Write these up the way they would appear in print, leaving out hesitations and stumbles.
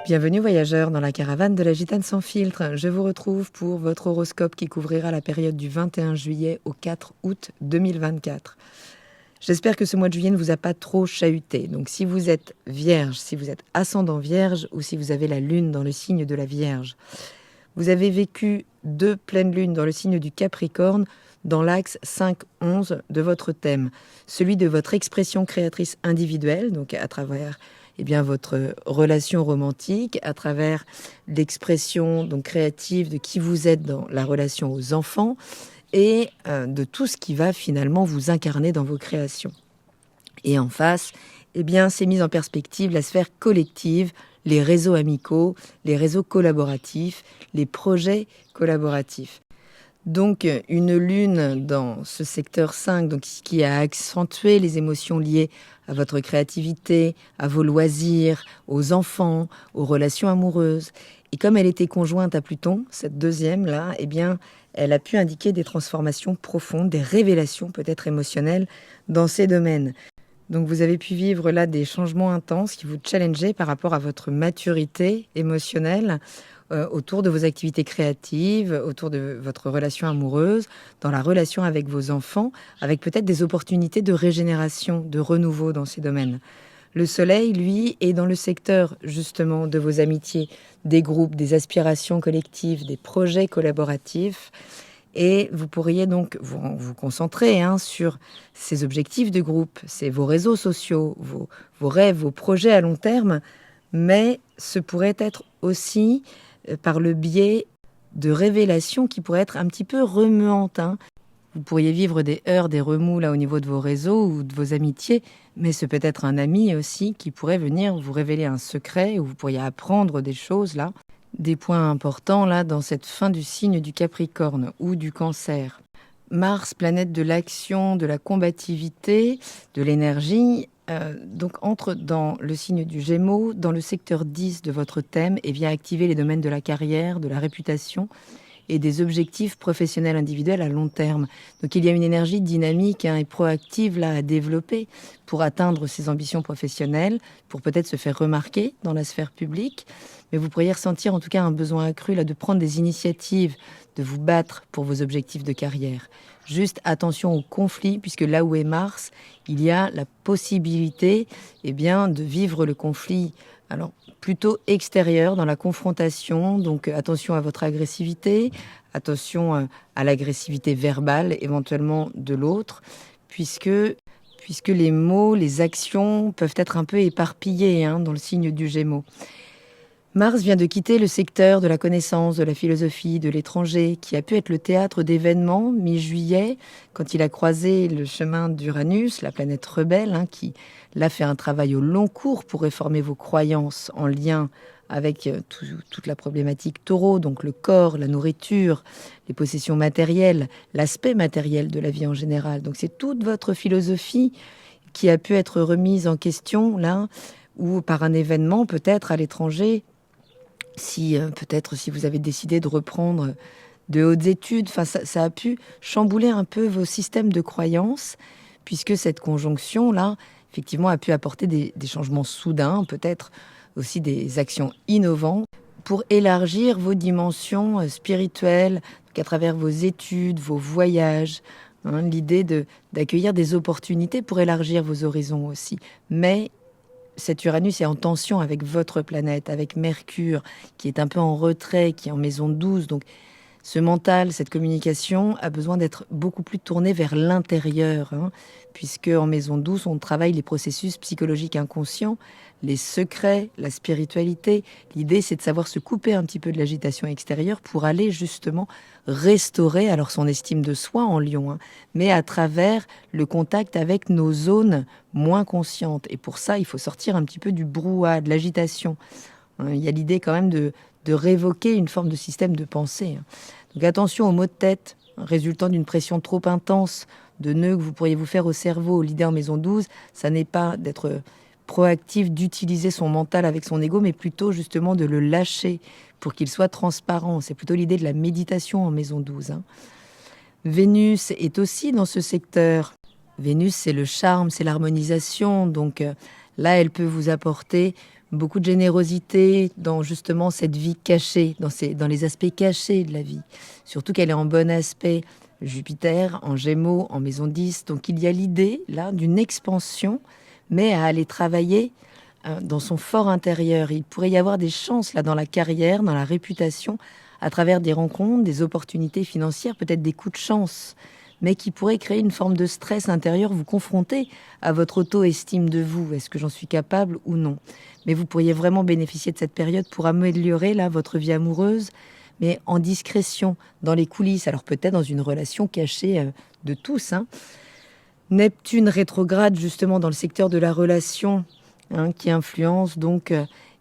Bienvenue voyageurs dans la caravane de la Gitane sans filtre. Je vous retrouve pour votre horoscope qui couvrira la période du 21 juillet au 4 août 2024. J'espère que ce mois de juillet ne vous a pas trop chahuté. Donc si vous êtes vierge, si vous êtes ascendant vierge ou si vous avez la lune dans le signe de la Vierge, vous avez vécu 2 pleines lunes dans le signe du Capricorne dans l'axe 5-11 de votre thème, celui de votre expression créatrice individuelle, donc à travers votre relation romantique, à travers l'expression donc créative de qui vous êtes dans la relation aux enfants et de tout ce qui va finalement vous incarner dans vos créations. Et en face, c'est mis en perspective la sphère collective, les réseaux amicaux, les réseaux collaboratifs, les projets collaboratifs. Donc une lune dans ce secteur 5, donc qui a accentué les émotions liées à votre créativité, à vos loisirs, aux enfants, aux relations amoureuses. Et comme elle était conjointe à Pluton, cette deuxième là, elle a pu indiquer des transformations profondes, des révélations peut-être émotionnelles dans ces domaines. Donc vous avez pu vivre là des changements intenses qui vous challengeaient par rapport à votre maturité émotionnelle, autour de vos activités créatives, autour de votre relation amoureuse, dans la relation avec vos enfants, avec peut-être des opportunités de régénération, de renouveau dans ces domaines. Le soleil, lui, est dans le secteur justement de vos amitiés, des groupes, des aspirations collectives, des projets collaboratifs. Et vous pourriez donc vous concentrer sur ces objectifs de groupe, c'est vos réseaux sociaux, vos rêves, vos projets à long terme, mais ce pourrait être aussi par le biais de révélations qui pourraient être un petit peu remuantes. Vous pourriez vivre des heurts, des remous là au niveau de vos réseaux ou de vos amitiés, mais c'est peut-être un ami aussi qui pourrait venir vous révéler un secret, où vous pourriez apprendre des choses là, des points importants là dans cette fin du signe du Capricorne ou du Cancer. Mars, planète de l'action, de la combativité, de l'énergie, donc entre dans le signe du Gémeaux, dans le secteur 10 de votre thème, et vient activer les domaines de la carrière, de la réputation et des objectifs professionnels individuels à long terme. Donc il y a une énergie dynamique et proactive là à développer pour atteindre ses ambitions professionnelles, pour peut-être se faire remarquer dans la sphère publique, mais vous pourriez ressentir en tout cas un besoin accru là de prendre des initiatives, de vous battre pour vos objectifs de carrière. Juste attention au conflit, puisque là où est Mars, il y a la possibilité de vivre le conflit alors plutôt extérieur, dans la confrontation. Donc attention à votre agressivité, attention à l'agressivité verbale éventuellement de l'autre, puisque les mots, les actions peuvent être un peu éparpillés dans le signe du Gémeaux. Mars vient de quitter le secteur de la connaissance, de la philosophie, de l'étranger, qui a pu être le théâtre d'événements mi-juillet, quand il a croisé le chemin d'Uranus, la planète rebelle, qui l'a fait un travail au long cours pour réformer vos croyances en lien avec toute la problématique taureau, donc le corps, la nourriture, les possessions matérielles, l'aspect matériel de la vie en général. Donc c'est toute votre philosophie qui a pu être remise en question là, ou par un événement peut-être à l'étranger. Si vous avez décidé de reprendre de hautes études, ça a pu chambouler un peu vos systèmes de croyances, puisque cette conjonction-là, effectivement, a pu apporter des changements soudains, peut-être aussi des actions innovantes, pour élargir vos dimensions spirituelles, donc à travers vos études, vos voyages, l'idée d'accueillir des opportunités pour élargir vos horizons aussi. Mais cet Uranus est en tension avec votre planète, avec Mercure, qui est un peu en retrait, qui est en maison 12. Donc, ce mental, cette communication a besoin d'être beaucoup plus tournée vers l'intérieur, puisque en maison 12, on travaille les processus psychologiques inconscients, les secrets, la spiritualité. L'idée, c'est de savoir se couper un petit peu de l'agitation extérieure pour aller justement restaurer alors son estime de soi en Lion, mais à travers le contact avec nos zones moins conscientes. Et pour ça, il faut sortir un petit peu du brouhaha, de l'agitation. Il y a l'idée quand même de révoquer une forme de système de pensée. Donc attention aux maux de tête résultant d'une pression trop intense, de nœuds que vous pourriez vous faire au cerveau. L'idée en maison 12, ça n'est pas d'être proactif, d'utiliser son mental avec son ego, mais plutôt justement de le lâcher pour qu'il soit transparent. C'est plutôt l'idée de la méditation en maison 12. Vénus est aussi dans ce secteur. Vénus, c'est le charme, c'est l'harmonisation, donc Là, elle peut vous apporter beaucoup de générosité dans justement cette vie cachée, dans les aspects cachés de la vie. Surtout qu'elle est en bon aspect Jupiter, en Gémeaux, en maison 10. Donc il y a l'idée là d'une expansion, mais à aller travailler dans son fort intérieur. Il pourrait y avoir des chances là dans la carrière, dans la réputation, à travers des rencontres, des opportunités financières, peut-être des coups de chance, mais qui pourraient créer une forme de stress intérieur, vous confronter à votre auto-estime de vous. Est-ce que j'en suis capable ou non? Mais vous pourriez vraiment bénéficier de cette période pour améliorer là votre vie amoureuse, mais en discrétion, dans les coulisses. Alors peut-être dans une relation cachée de tous. Neptune rétrograde justement dans le secteur de la relation, qui influence donc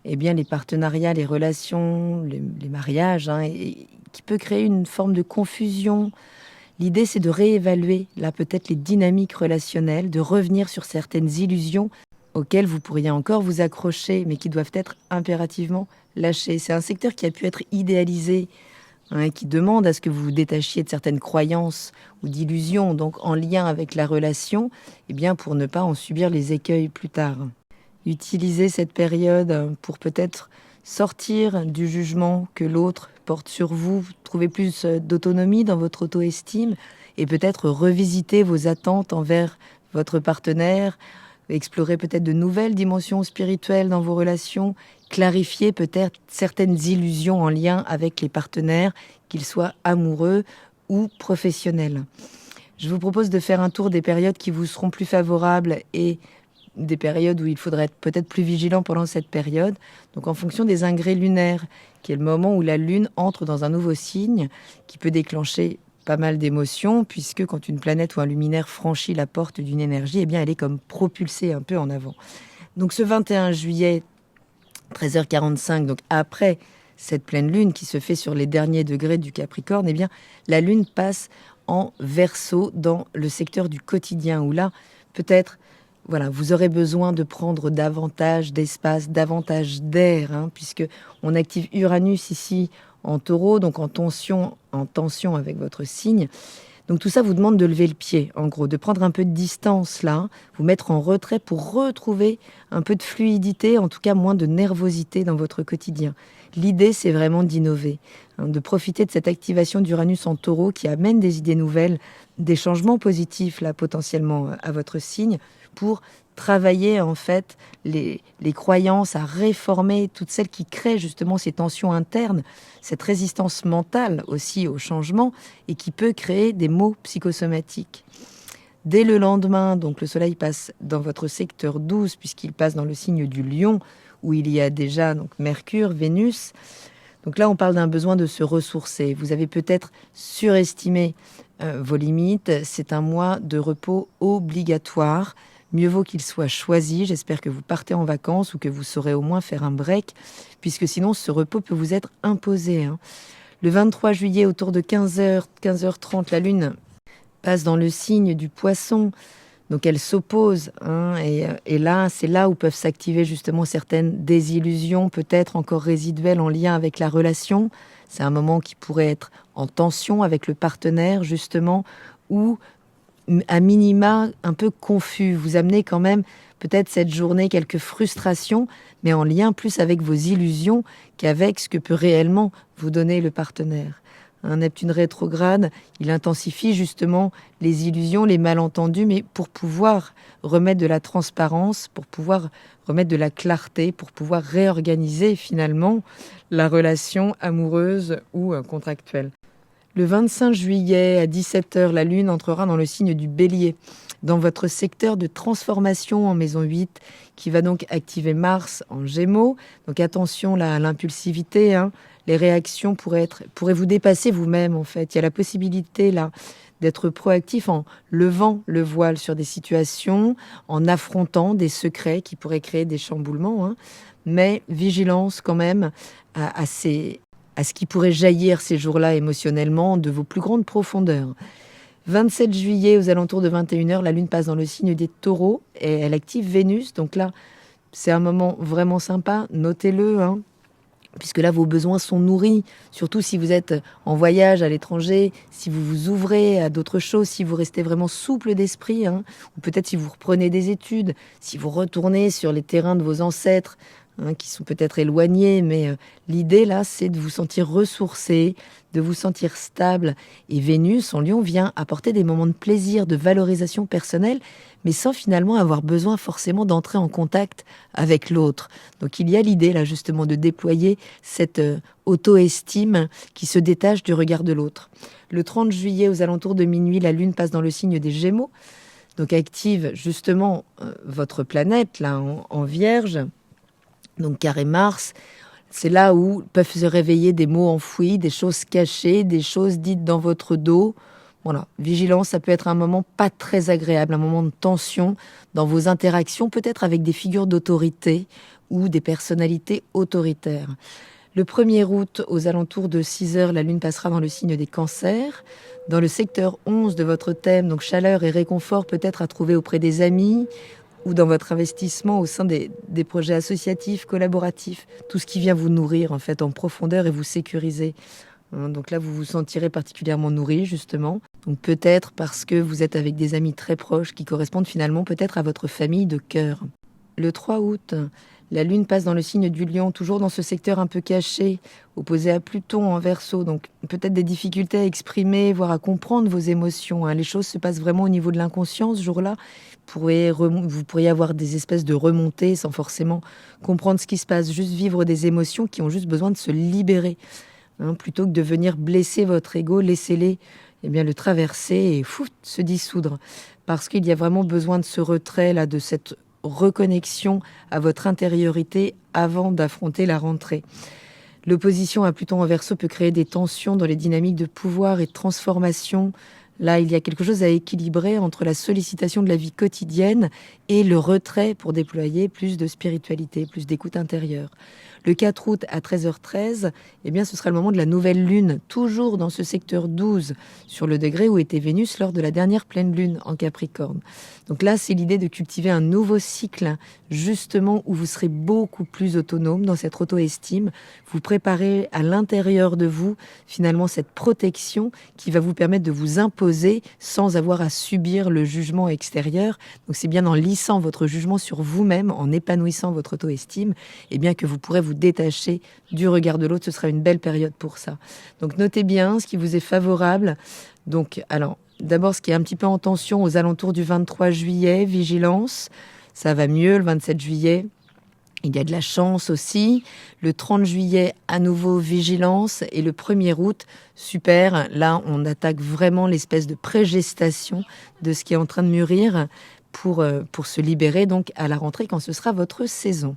eh bien, les partenariats, les relations, les mariages, et qui peut créer une forme de confusion. L'idée, c'est de réévaluer là peut-être les dynamiques relationnelles, de revenir sur certaines illusions auxquelles vous pourriez encore vous accrocher, mais qui doivent être impérativement lâchées. C'est un secteur qui a pu être idéalisé, qui demande à ce que vous vous détachiez de certaines croyances ou d'illusions, donc en lien avec la relation, eh bien pour ne pas en subir les écueils plus tard. Utilisez cette période pour peut-être sortir du jugement que l'autre porte sur vous, trouver plus d'autonomie dans votre auto-estime et peut-être revisiter vos attentes envers votre partenaire, explorer peut-être de nouvelles dimensions spirituelles dans vos relations, clarifier peut-être certaines illusions en lien avec les partenaires, qu'ils soient amoureux ou professionnels. Je vous propose de faire un tour des périodes qui vous seront plus favorables et des périodes où il faudrait être peut-être plus vigilant pendant cette période. Donc en fonction des ingrès lunaires, qui est le moment où la Lune entre dans un nouveau signe, qui peut déclencher pas mal d'émotions, puisque quand une planète ou un luminaire franchit la porte d'une énergie, eh bien elle est comme propulsée un peu en avant. Donc ce 21 juillet, 13h45, donc après cette pleine Lune qui se fait sur les derniers degrés du Capricorne, eh bien la Lune passe en Verseau dans le secteur du quotidien, où là, peut-être, voilà, vous aurez besoin de prendre davantage d'espace, davantage d'air, puisque on active Uranus ici en Taureau, donc en tension avec votre signe. Donc tout ça vous demande de lever le pied, en gros, de prendre un peu de distance là, vous mettre en retrait pour retrouver un peu de fluidité, en tout cas moins de nervosité dans votre quotidien. L'idée, c'est vraiment d'innover, de profiter de cette activation d'Uranus en Taureau qui amène des idées nouvelles, des changements positifs là potentiellement à votre signe, pour travailler en fait les croyances, à réformer toutes celles qui créent justement ces tensions internes, cette résistance mentale aussi au changement et qui peut créer des maux psychosomatiques. Dès le lendemain, donc le soleil passe dans votre secteur 12 puisqu'il passe dans le signe du Lion où il y a déjà donc Mercure, Vénus. Donc là, on parle d'un besoin de se ressourcer. Vous avez peut-être surestimé vos limites. C'est un mois de repos obligatoire. Mieux vaut qu'il soit choisi. J'espère que vous partez en vacances ou que vous saurez au moins faire un break, puisque sinon ce repos peut vous être imposé. Le 23 juillet, autour de 15h, 15h30, la Lune passe dans le signe du Poisson. Donc elle s'oppose, et là, c'est là où peuvent s'activer justement certaines désillusions, peut-être encore résiduelles en lien avec la relation. C'est un moment qui pourrait être en tension avec le partenaire, justement, ou à minima un peu confus. Vous amenez quand même peut-être cette journée quelques frustrations, mais en lien plus avec vos illusions qu'avec ce que peut réellement vous donner le partenaire. Un Neptune rétrograde, il intensifie justement les illusions, les malentendus, mais pour pouvoir remettre de la transparence, pour pouvoir remettre de la clarté, pour pouvoir réorganiser finalement la relation amoureuse ou contractuelle. Le 25 juillet à 17h, la Lune entrera dans le signe du Bélier, dans votre secteur de transformation en maison 8, qui va donc activer Mars en Gémeaux. Donc attention là à l'impulsivité, les réactions pourraient vous dépasser vous-même en fait. Il y a la possibilité là d'être proactif en levant le voile sur des situations, en affrontant des secrets qui pourraient créer des chamboulements, mais vigilance quand même à ce qui pourrait jaillir ces jours-là émotionnellement de vos plus grandes profondeurs. 27 juillet, aux alentours de 21h, la Lune passe dans le signe des Taureaux et elle active Vénus. Donc là, c'est un moment vraiment sympa, notez-le, puisque là, vos besoins sont nourris, surtout si vous êtes en voyage à l'étranger, si vous vous ouvrez à d'autres choses, si vous restez vraiment souple d'esprit, hein, ou peut-être si vous reprenez des études, si vous retournez sur les terrains de vos ancêtres, hein, qui sont peut-être éloignés, mais l'idée là, c'est de vous sentir ressourcé, de vous sentir stable. Et Vénus en Lion vient apporter des moments de plaisir, de valorisation personnelle, mais sans finalement avoir besoin forcément d'entrer en contact avec l'autre. Donc il y a l'idée là justement de déployer cette auto-estime qui se détache du regard de l'autre. Le 30 juillet, aux alentours de minuit, la Lune passe dans le signe des Gémeaux, donc active justement votre planète là en Vierge. Donc carré Mars, c'est là où peuvent se réveiller des mots enfouis, des choses cachées, des choses dites dans votre dos. Voilà, vigilance, ça peut être un moment pas très agréable, un moment de tension dans vos interactions, peut-être avec des figures d'autorité ou des personnalités autoritaires. Le 1er août, aux alentours de 6 heures, la Lune passera dans le signe des Cancers. Dans le secteur 11 de votre thème, donc chaleur et réconfort peut-être à trouver auprès des amis, ou dans votre investissement au sein des projets associatifs, collaboratifs, tout ce qui vient vous nourrir en fait en profondeur et vous sécuriser. Donc là, vous vous sentirez particulièrement nourri, justement. Donc peut-être parce que vous êtes avec des amis très proches qui correspondent finalement peut-être à votre famille de cœur. Le 3 août, la Lune passe dans le signe du Lion, toujours dans ce secteur un peu caché, opposé à Pluton en Verseau. Donc peut-être des difficultés à exprimer, voire à comprendre vos émotions. Les choses se passent vraiment au niveau de l'inconscient ce jour-là. Vous pourriez avoir des espèces de remontées sans forcément comprendre ce qui se passe. Juste vivre des émotions qui ont juste besoin de se libérer. Plutôt que de venir blesser votre ego, laissez-les le traverser et se dissoudre. Parce qu'il y a vraiment besoin de ce retrait, là, de cette reconnexion à votre intériorité avant d'affronter la rentrée. L'opposition à Pluton en Verseau peut créer des tensions dans les dynamiques de pouvoir et de transformation. Là, il y a quelque chose à équilibrer entre la sollicitation de la vie quotidienne et le retrait pour déployer plus de spiritualité, plus d'écoute intérieure. Le 4 août à 13h13, ce sera le moment de la nouvelle lune, toujours dans ce secteur 12, sur le degré où était Vénus lors de la dernière pleine lune en Capricorne. Donc là, c'est l'idée de cultiver un nouveau cycle, justement, où vous serez beaucoup plus autonome dans cette auto-estime. Vous préparez à l'intérieur de vous, finalement, cette protection qui va vous permettre de vous imposer sans avoir à subir le jugement extérieur. Donc c'est bien en lissant votre jugement sur vous-même, en épanouissant votre auto-estime, que vous pourrez vous détacher du regard de l'autre. Ce sera une belle période pour ça. Donc notez bien ce qui vous est favorable. Donc alors, d'abord ce qui est un petit peu en tension aux alentours du 23 juillet, vigilance. Ça va mieux le 27 juillet. Il y a de la chance aussi. Le 30 juillet, à nouveau, vigilance. Et le 1er août, super. Là, on attaque vraiment l'espèce de prégestation de ce qui est en train de mûrir pour se libérer donc à la rentrée quand ce sera votre saison.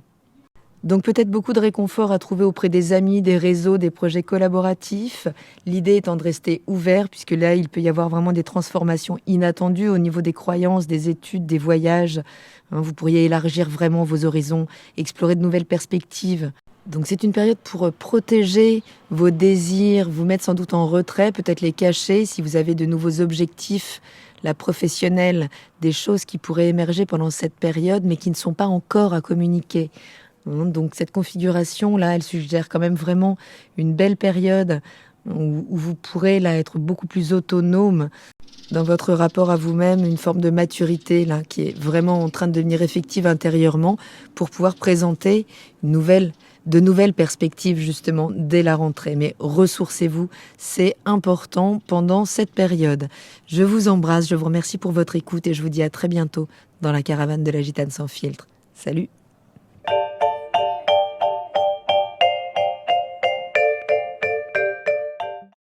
Donc peut-être beaucoup de réconfort à trouver auprès des amis, des réseaux, des projets collaboratifs. L'idée étant de rester ouvert, puisque là, il peut y avoir vraiment des transformations inattendues au niveau des croyances, des études, des voyages. Vous pourriez élargir vraiment vos horizons, explorer de nouvelles perspectives. Donc c'est une période pour protéger vos désirs, vous mettre sans doute en retrait, peut-être les cacher si vous avez de nouveaux objectifs, la professionnelle, des choses qui pourraient émerger pendant cette période, mais qui ne sont pas encore à communiquer. Donc cette configuration-là, elle suggère quand même vraiment une belle période où vous pourrez là être beaucoup plus autonome dans votre rapport à vous-même, une forme de maturité là qui est vraiment en train de devenir effective intérieurement pour pouvoir présenter de nouvelles perspectives justement dès la rentrée. Mais ressourcez-vous, c'est important pendant cette période. Je vous embrasse, je vous remercie pour votre écoute et je vous dis à très bientôt dans la caravane de la Gitane sans filtre. Salut!